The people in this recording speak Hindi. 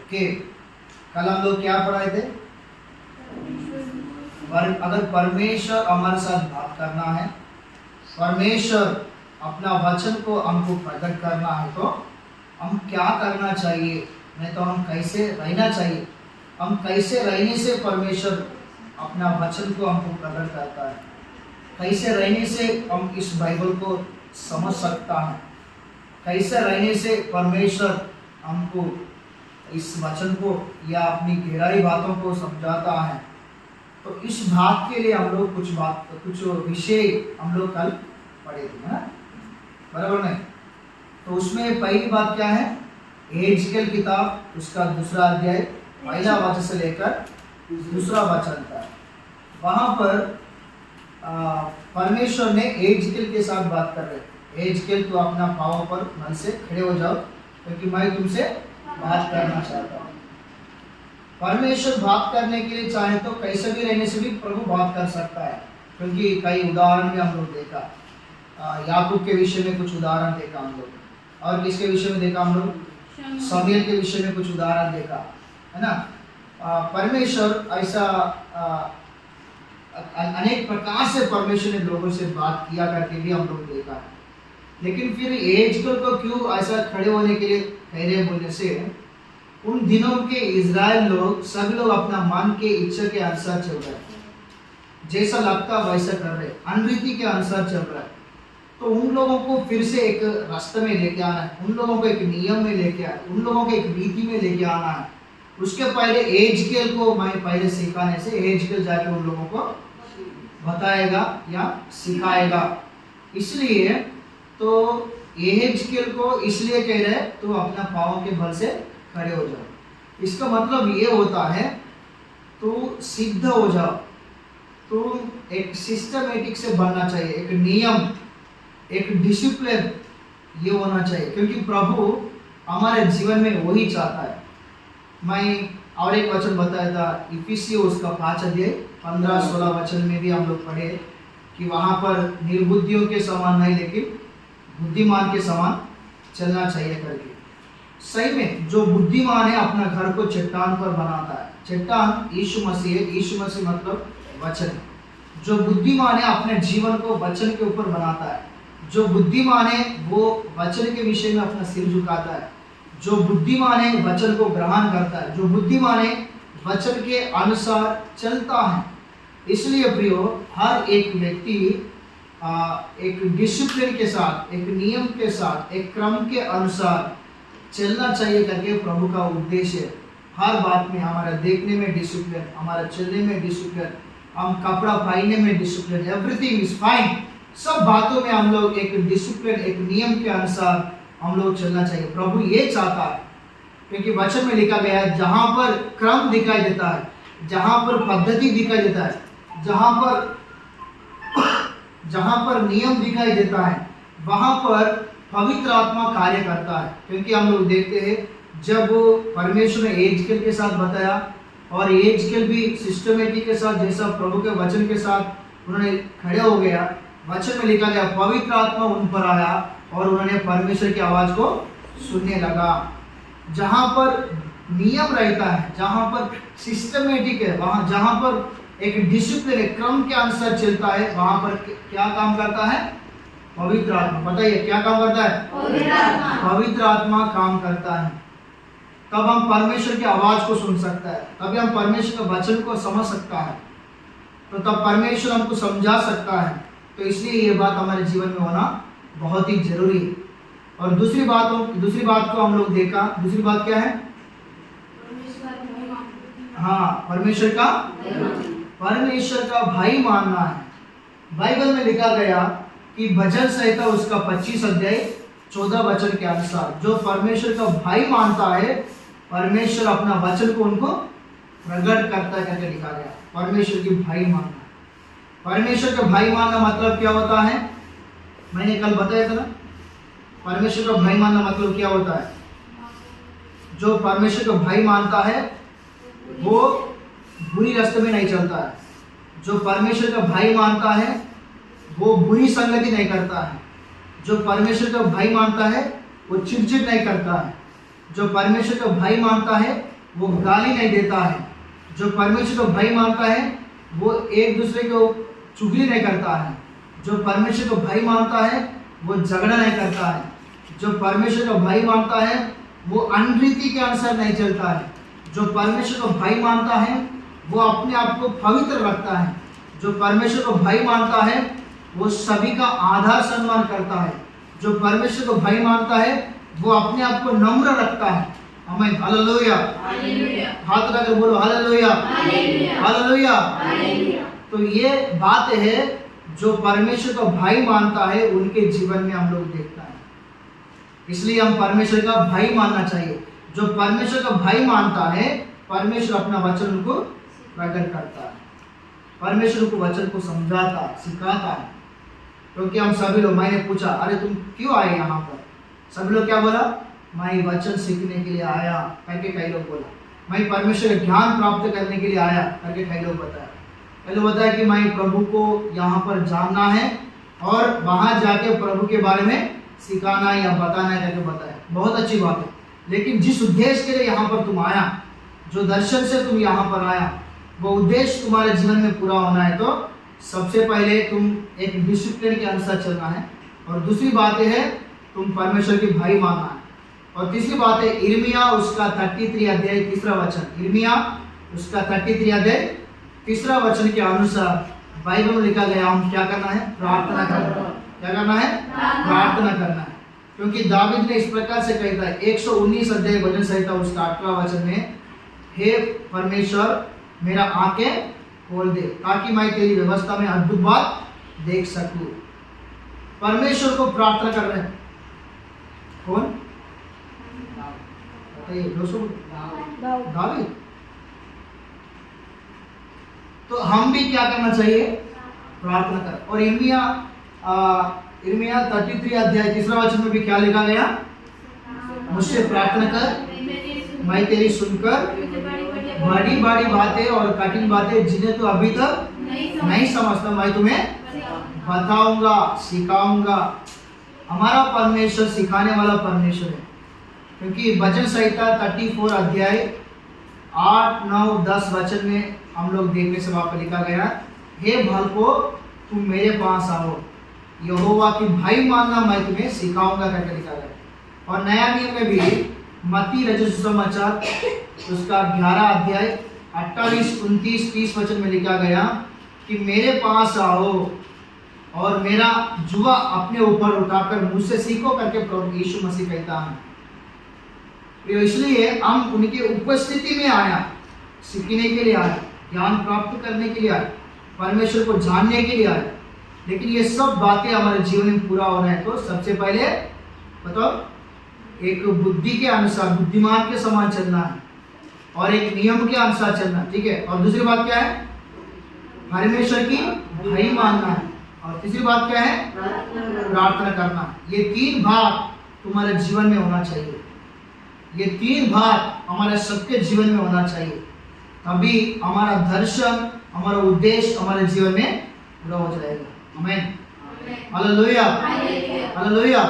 ओके, कल हम लोग क्या पढ़ाए थे? अगर परमेश्वर हमारे साथ बात करना है, परमेश्वर अपना वचन को हमको प्रकट करना है, तो हम क्या करना चाहिए, नहीं तो हम कैसे रहना चाहिए, हम कैसे रहने से परमेश्वर अपना वचन को हमको प्रकट करता है, कैसे रहने से हम इस बाइबल को समझ सकता है, कैसे रहने से परमेश्वर हमको इस वचन को या अपनी गहराई बातों को समझाता है। तो इस बात के लिए हम लोग कुछ विषय हम लोग कल पढ़े थे, है ना, बराबर नहीं? तो उसमें पहली बात क्या है? एहेजकेल किताब, उसका 2 अध्याय, पहला वचन से लेकर 2 वचन तक। वहाँ पर परमेश्वर ने एहेजकेल के साथ बात कर रहे। एहेजकेल, तो अपना पाँव पर मन से खड़े हो जाओ, क्योंकि मैं तुमसे बात करना चाहता हूँ। परमेश्वर बात करने के लिए चाहे तो कैसे भी रहने से भी प्रभु बात कर सकता है, क्योंकि कई उदाहरण भी हम लोग देखा। याकूब के विषय में कुछ उदाहरण देखा हम लोग, और किसके विषय में देखा हम लोग? शमूएल के विषय में कुछ उदाहरण देखा, है ना। परमेश्वर ऐसा अनेक प्रकार से परमेश्वर ने लोगों से बात किया करके भी हम लोग देखा है। लेकिन फिर एहेजकेल को क्यों ऐसा खड़े होने के लिए कह रहे बोलने से, उन दिनों के इजराइल लोग सब लोग अपना मन के इच्छा के अनुसार चल रहे, जैसा लगता वैसा कर रहे, अनरीति के अनुसार चल रहा है। तो उन लोगों को फिर से एक रास्ते में लेके आना है, उन लोगों को एक नियम में लेके आना है, उन लोगों को एक रीति में लेके आना है। उसके पहले एहेजकेल को मैं पहले सिखाने से एहेजकेल जाके उन लोगों को बताएगा या सिखाएगा। इसलिए तो एहेजकेल को इसलिए कह रहे तो अपना पाँव के बल से खड़े हो जाओ। इसका मतलब ये होता है तो सिद्ध हो जाओ, तो एक सिस्टमेटिक से बनना चाहिए, एक नियम, एक डिसिप्लिन ये होना चाहिए, क्योंकि प्रभु हमारे जीवन में वही चाहता है। मैं और एक वचन बताया था, इफिसियों उसका 5 अध्याय 15-16 वचन में भी हम लोग पढ़े कि वहाँ पर निर्बुद्धियों के समान नहीं, लेकिन बुद्धिमान के समान चलना चाहिए करके। सही में जो बुद्धिमान है अपना घर को चट्टान पर बनाता है। चट्टान यीशु मसीह है, यीशु मसीह मतलब वचन। जो बुद्धिमान है अपने जीवन को वचन के ऊपर बनाता है। जो बुद्धिमान है वो वचन के विषय में अपना सिर झुकाता है। जो बुद्धिमान है वचन को ग्रहण करता है। जो बुद्धिमान है वचन के अनुसार चलता है। इसलिए प्रियो, हर एक व्यक्ति एक डिसिप्लिन के साथ, एक नियम के साथ, एक क्रम के अनुसार चलना चाहिए करके प्रभु का उद्देश्य है। हर बात में हमारा देखने में डिसिप्लिन, हमारा चलने में डिसिप्लिन, हम कपड़ा पहनने में डिसिप्लिन, एवरीथिंग इज फाइन। सब बातों में हम लोग एक डिसिप्लिन, एक नियम के अनुसार हम लोग चलना चाहिए। प्रभु ये चाहता है, क्योंकि वचन में लिखा गया है जहाँ पर क्रम दिखाई देता है, जहाँ पर पद्धति दिखाई देता है, जहाँ पर नियम दिखाई देता है, वहाँ पर पवित्र आत्मा कार्य करता है। क्योंकि हम लोग देखते हैं जब परमेश्वर ने एहेजकेल के साथ बताया, और एहेजकेल भी सिस्टमेटिक के साथ जैसा प्रभु के वचन के साथ उन्होंने खड़े हो गया, वचन में लिखा गया पवित्र आत्मा उन पर आया और उन्होंने परमेश्वर की आवाज को सुनने लगा। जहाँ पर नियम रहता है, जहाँ पर सिस्टमेटिक है, वहाँ जहाँ पर एक डिसिप्लिन, एक क्रम के अनुसार चलता है, वहाँ पर क्या काम करता है? पवित्र आत्मा। बताइए क्या काम करता है? पवित्र आत्मा काम करता है। तब हम परमेश्वर की आवाज को सुन सकता है, तभी हम परमेश्वर के वचन को समझ सकता है, तो तब परमेश्वर हमको समझा सकता है। तो इसलिए ये बात हमारे जीवन में होना बहुत ही जरूरी है। और दूसरी बात को हम लोग देखा, दूसरी बात क्या है? हाँ, परमेश्वर का भाई मानना है। बाइबल में लिखा गया कि भजन संहिता उसका 25 अध्याय 14 वचन के अनुसार जो परमेश्वर का भाई मानता है, परमेश्वर अपना वचन को उनको प्रकट करता है करके लिखा गया। परमेश्वर की भाई मानना, परमेश्वर का भाई मानना मतलब क्या होता है? मैंने कल बताया था ना, परमेश्वर का भाई मानना मतलब क्या होता है? जो परमेश्वर का भाई मानता है वो बुरी रास्ते में नहीं चलता है। जो परमेश्वर का भाई मानता है वो बुरी संगति नहीं करता है। जो परमेश्वर का भाई मानता है वो चिड़चिड़ नहीं करता है। जो परमेश्वर का भाई मानता है वो गाली नहीं देता है। जो परमेश्वर को भाई मानता है वो एक दूसरे को चुगली नहीं करता है। जो परमेश्वर को भाई मानता है वो झगड़ा नहीं करता है। जो परमेश्वर को भाई मानता है वो अनरीति के अनुसार नहीं चलता है। जो परमेश्वर को भाई मानता है वो अपने आप को पवित्र रखता है। जो परमेश्वर को भाई मानता है वो सभी का आदर सम्मान करता है। जो परमेश्वर को भाई मानता है वो अपने आप को नम्र रखता है। आमीन, हालेलुया। हाथ उठाकर बोलो हालेलुया, हालेलुया। तो ये बात है जो परमेश्वर को भाई मानता है उनके जीवन में हम लोग देखता है। इसलिए हम परमेश्वर का भाई मानना चाहिए। जो परमेश्वर का भाई मानता है परमेश्वर अपना वचन उनको प्रकट करता है। परमेश्वर को वचन को समझाता है, सिखाता है। क्योंकि हम सभी लोग, मैंने पूछा अरे तुम क्यों आए यहाँ पर, सभी लोग क्या बोला, मैं वचन सीखने के लिए आया करके कई लोग बोला। मैं परमेश्वर का ज्ञान प्राप्त करने के लिए आया करके कई लोग बताया। कई लोग बताया कि मैं प्रभु को यहाँ पर जानना है और वहाँ जाके प्रभु के बारे में सिखाना या बताना है करके बताया। बहुत अच्छी बात है, लेकिन जिस उद्देश्य के लिए यहाँ पर तुम आया, जो दर्शन से तुम यहाँ पर आया, वो उद्देश्य तुम्हारे जीवन में पूरा होना है तो सबसे पहले तुम एक डिसिप्लिन के अनुसार चलना है। और दूसरी बात है तुम परमेश्वर के भाई मानना है। और तीसरी बात है इर्मिया उसका 33 अध्याय 3 वचन, इर्मिया उसका 33 अध्याय 3 वचन के अनुसार बाइबल में लिखा गया हम क्या करना है, प्रार्थना करना। क्या करना है, प्रार्थना करना है। क्योंकि दावीद ने इस प्रकार से कहता है 119 अध्याय भजन संहिता उसका 18 वचन में, हे परमेश्वर मेरा आंखें खोल दे ताकि मैं तेरी व्यवस्था में अद्भुत बात देख सकूं। परमेश्वर को प्रार्थना कर रहे हैं कौन, बताइए, दावीद। तो हम भी क्या करना चाहिए, प्रार्थना कर। और इर्मिया 33 अध्याय 3 वचन में भी क्या लिखा गया, मुझसे प्रार्थना कर मैं तेरी सुनकर बड़ी बड़ी बातें और कठिन बातें जिन्हें तो अभी तक नहीं समझता मैं तुम्हें बताऊंगा, सिखाऊंगा। हमारा परमेश्वर सिखाने वाला परमेश्वर है। क्योंकि भजन संहिता 34 अध्याय 8, 9, 10 वचन में हम लोग देखने से वहाँ पर लिखा गया, हे भक्तों तुम मेरे पास आओ, यहोवा की भाई मानना मैं तुम्हें सिखाऊंगा करके लिखा गया। और नया नियम में भी मत्ती रचित सुसमाचार उसका 11 अध्याय 28, 29, 30 वचन में लिखा गया कि मेरे पास आओ और मेरा जुआ अपने ऊपर उठाकर मुझसे सीखो करके प्रभु यीशु मसीह कहता है। तो इसलिए हम उनकी उपस्थिति में आया, सीखने के लिए आया, ज्ञान प्राप्त करने के लिए आए, परमेश्वर को जानने के लिए आए। लेकिन ये सब बातें हमारे जीवन में पूरा होना है तो सबसे पहले बताओ एक बुद्धि के अनुसार, बुद्धिमान के समान चलना है और एक नियम के अनुसार चलना, ठीक है। और दूसरी बात क्या है, परमेश्वर की भाई मानना है। और तीसरी बात क्या है, प्रार्थना करना। ये 3 भाग तुम्हारे जीवन में होना चाहिए। ये 3 भाग हमारे सबके जीवन में होना चाहिए, तभी हमारा दर्शन, हमारा उद्देश्य हमारे जीवन में पूरा हो जाएगा। आमीन, हालेलुया, हालेलुया।